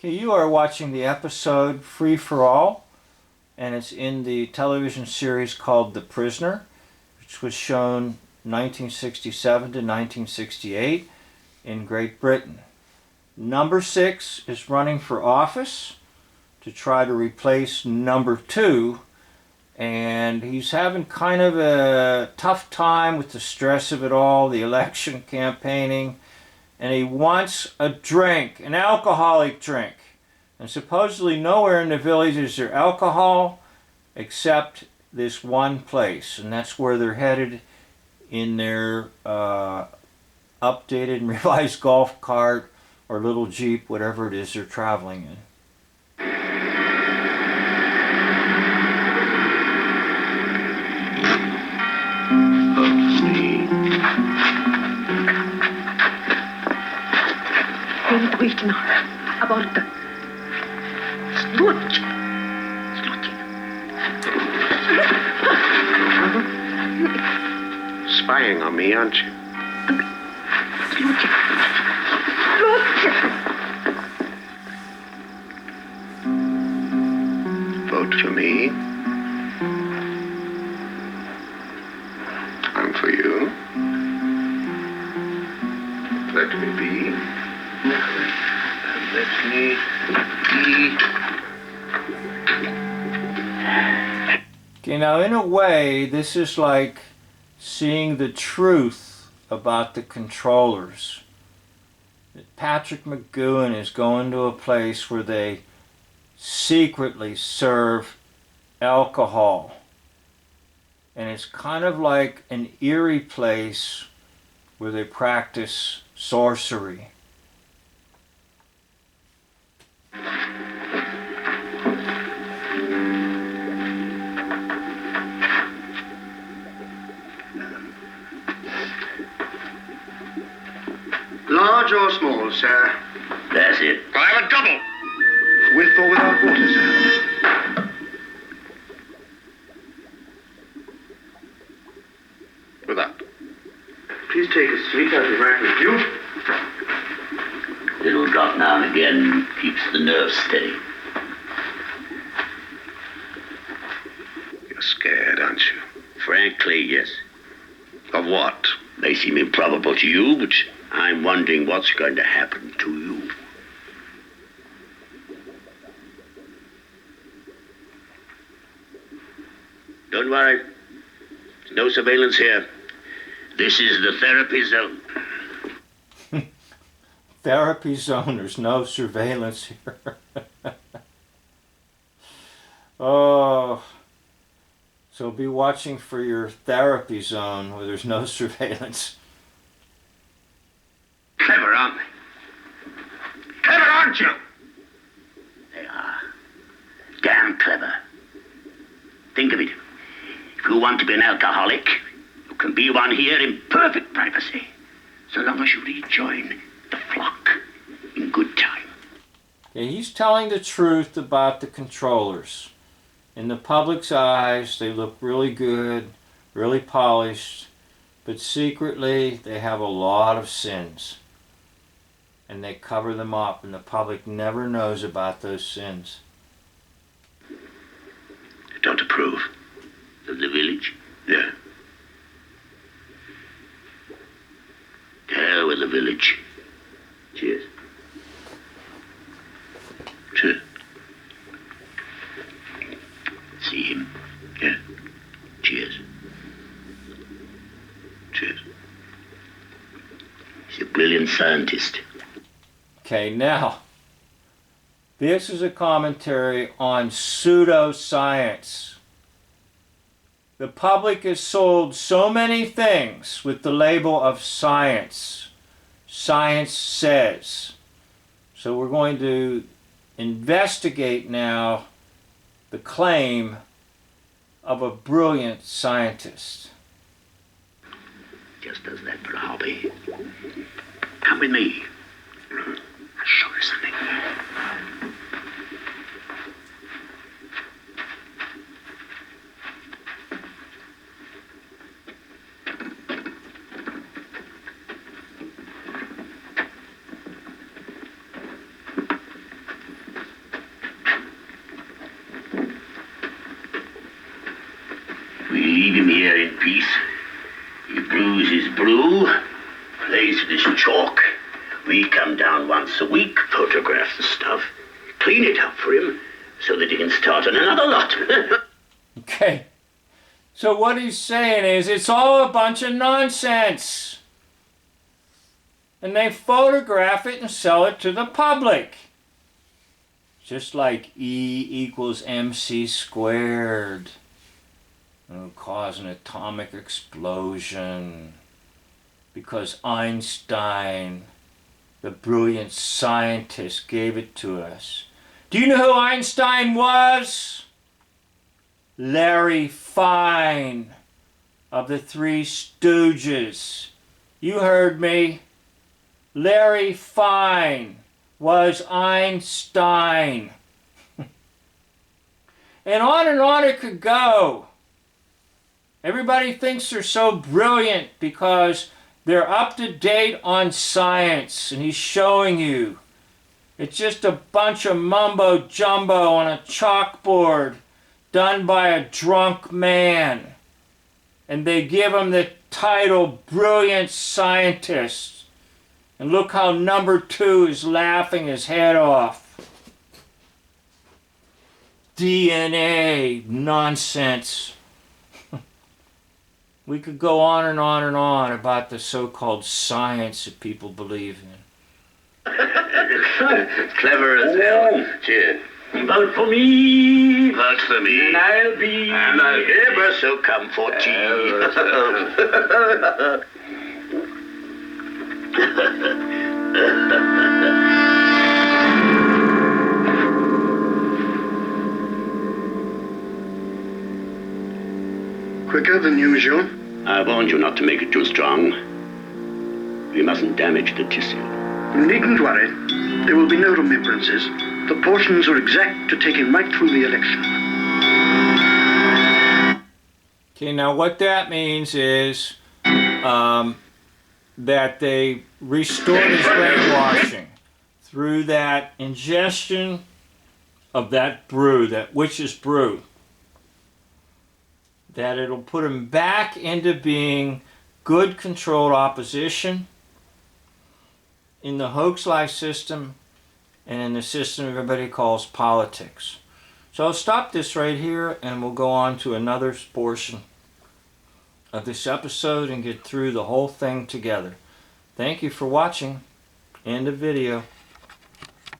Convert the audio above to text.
Okay, you are watching the episode Free for All, and it's in the television series called The Prisoner, which was shown 1967 to 1968 in Great Britain. Number 6 is running for office to try to replace number 2, and he's having kind of a tough time with the stress of it all, the election campaigning, and he wants a drink, an alcoholic drink. And supposedly nowhere in the village is there alcohol except this one place, and that's where they're headed in their updated and revised golf cart or little Jeep, whatever it is they're traveling in. Wait now. About the Sluch. Spying on me, aren't you? Vote for me. I'm for you. Let me be. Let me be. Okay, now in a way, this is like seeing the truth about the controllers. Patrick McGowan is going to a place where they secretly serve alcohol. And it's kind of like an eerie place where they practice sorcery. Large or small, sir? That's it. I have a double. With or without water, sir? Without. Please take a seat. I'll be right with you. Little drop now and again keeps the nerves steady. You're scared, aren't you? Frankly, yes. Of what? May seem improbable to you, but I'm wondering what's going to happen to you. Don't worry. There's no surveillance here. This is the therapy zone. Therapy zone, there's no surveillance here. Oh, so be watching for your therapy zone where there's no surveillance. Clever, aren't they? Clever, aren't you? They are. Damn clever. Think of it. If you want to be an alcoholic, you can be one here in perfect privacy, so long as you rejoin the flock in good time. Yeah, he's telling the truth about the controllers. In the public's eyes, they look really good, really polished, but secretly they have a lot of sins. And they cover them up, and the public never knows about those sins. You don't approve of the village? Yeah. To hell with the village. Cheers. Cheers. See him? Yeah. Cheers. Cheers. He's a brilliant scientist. Okay, now, this is a commentary on pseudoscience. The public is sold so many things with the label of science. Science says. So we're going to investigate now the claim of a brilliant scientist. Just does that for a hobby. Come with me. I'll show you something. We leave him here in peace. He brews his brew, plays with his chalk. We come down once a week, photograph the stuff, clean it up for him, so that he can start on another lot. Okay. So what he's saying is it's all a bunch of nonsense. And they photograph it and sell it to the public. Just like E equals mc squared. It'll cause an atomic explosion. Because Einstein, the brilliant scientist, gave it to us. Do you know who Einstein was? Larry Fine of the Three Stooges. You heard me. Larry Fine was Einstein. And on it could go. Everybody thinks they're so brilliant because they're up to date on science, and he's showing you. It's just a bunch of mumbo jumbo on a chalkboard done by a drunk man. And they give him the title Brilliant Scientist. And look how number 2 is laughing his head off. DNA nonsense. We could go on and on and on about the so-called science that people believe in. Clever as hell. Cheers. Vote for me. Vote for me. And I'll be ever so comforty. Quicker than usual. I warned you not to make it too strong. We mustn't damage the tissue. You needn't worry. There will be no remembrances. The portions are exact to take him right through the election. Okay, now what that means is that they restored his brainwashing through that ingestion of that brew, that witch's brew. That it'll put him back into being good controlled opposition in the hoax-like system and in the system everybody calls politics. So I'll stop this right here and we'll go on to another portion of this episode and get through the whole thing together. Thank you for watching. End of video.